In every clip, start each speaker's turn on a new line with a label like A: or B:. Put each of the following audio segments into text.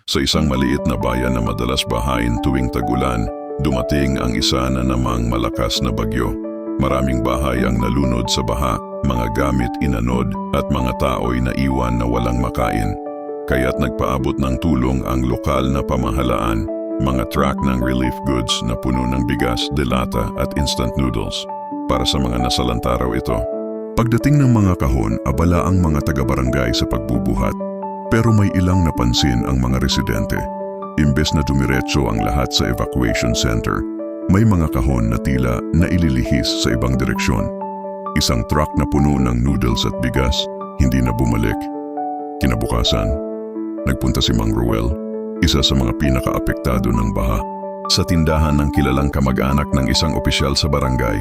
A: Sa isang maliit na bayan na madalas bahain tuwing tag-ulan, dumating ang isa na namang malakas na bagyo. Maraming bahay ang nalunod sa baha, mga gamit inanod at mga tao'y naiwan na walang makain. Kaya't nagpaabot ng tulong ang lokal na pamahalaan, mga truck ng relief goods na puno ng bigas, delata at instant noodles. Para sa mga nasalanta raw ito. Pagdating ng mga kahon, abala ang mga taga-barangay sa pagbubuhat. Pero may ilang napansin ang mga residente. Imbes na dumiretso ang lahat sa evacuation center, may mga kahon na tila naililihis sa ibang direksyon. Isang truck na puno ng noodles at bigas, hindi na bumalik. Kinabukasan, nagpunta si Mang Ruel, isa sa mga pinakaapektado ng baha, sa tindahan ng kilalang kamag-anak ng isang opisyal sa barangay.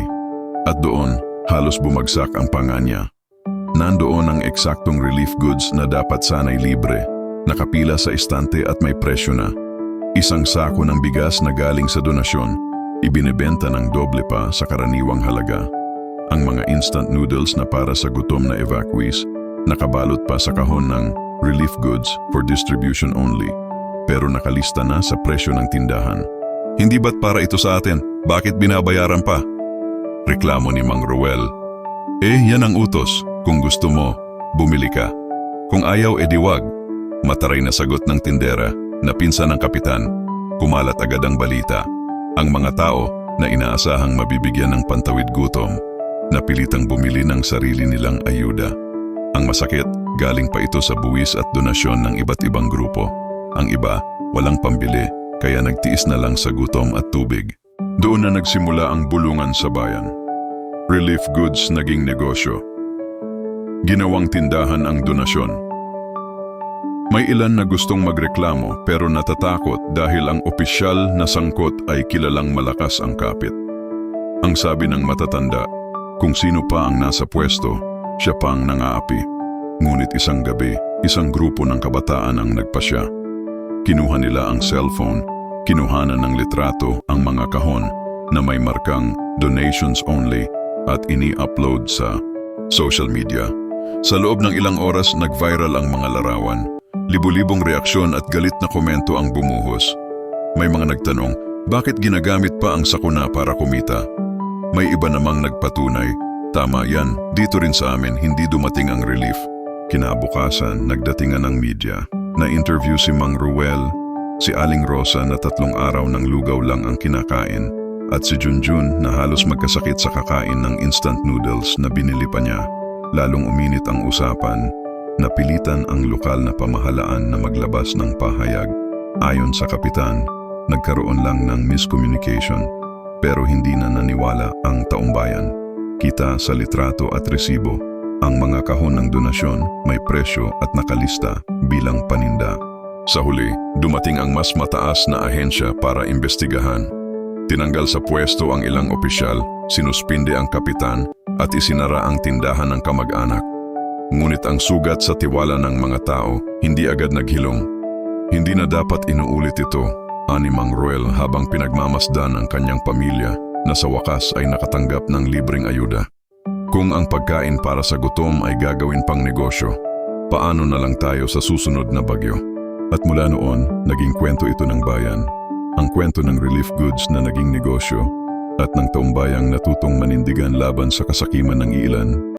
A: At doon, halos bumagsak ang panga niya. Nandoon ang eksaktong relief goods na dapat sana'y libre, nakapila sa istante at may presyo na. Isang sako ng bigas na galing sa donasyon, ibinebenta ng doble pa sa karaniwang halaga. Ang mga instant noodles na para sa gutom na evacuees, nakabalot pa sa kahon ng relief goods for distribution only, pero nakalista na sa presyo ng tindahan. Hindi ba't para ito sa atin? Bakit binabayaran pa? Reklamo ni Mang Ruel. Yan ang utos. Kung gusto mo, bumili ka. Kung ayaw, wag. Mataray na sagot ng tindera na pinsan ng kapitan. Kumalat agad ang balita. Ang mga tao na inaasahang mabibigyan ng pantawid gutom, napilitang bumili ng sarili nilang ayuda. Ang masakit, galing pa ito sa buwis at donasyon ng iba't ibang grupo. Ang iba, walang pambili, kaya nagtiis na lang sa gutom at tubig. Doon na nagsimula ang bulungan sa bayan. Relief goods naging negosyo. Ginawang tindahan ang donasyon. May ilan na gustong magreklamo pero natatakot dahil ang opisyal na sangkot ay kilalang malakas ang kapit. Ang sabi ng matatanda, kung sino pa ang nasa pwesto, siya pa ang nangaapi. Ngunit isang gabi, isang grupo ng kabataan ang nagpasya. Kinuha nila ang cellphone, kinuhanan ng litrato ang mga kahon na may markang donations only at ini-upload sa social media. Sa loob ng ilang oras, nag-viral ang mga larawan. Libu-libong reaksyon at galit na komento ang bumuhos. May mga nagtanong, bakit ginagamit pa ang sakuna para kumita? May iba namang nagpatunay, tama yan, dito rin sa amin hindi dumating ang relief. Kinabukasan, nagdatingan ng media. Na-interview si Mang Ruel, si Aling Rosa na 3 araw ng lugaw lang ang kinakain, at si Junjun na halos magkasakit sa kakain ng instant noodles na binili pa niya. Lalong uminit ang usapan, napilitan ang lokal na pamahalaan na maglabas ng pahayag. Ayon sa kapitan, nagkaroon lang ng miscommunication, pero hindi na naniwala ang taumbayan. Kita sa litrato at resibo, ang mga kahon ng donasyon may presyo at nakalista bilang paninda. Sa huli, dumating ang mas mataas na ahensya para imbestigahan. Tinanggal sa pwesto ang ilang opisyal, sinuspinde ang kapitan at isinara ang tindahan ng kamag-anak. Ngunit ang sugat sa tiwala ng mga tao hindi agad naghilom. Hindi na dapat inuulit ito, ani Mang Ruel habang pinagmamasdan ang kanyang pamilya na sa wakas ay nakatanggap ng libreng ayuda. Kung ang pagkain para sa gutom ay gagawin pang negosyo, paano na lang tayo sa susunod na bagyo? At mula noon, naging kwento ito ng bayan. Ang kwento ng relief goods na naging negosyo at ng taumbayang natutong manindigan laban sa kasakiman ng ilan.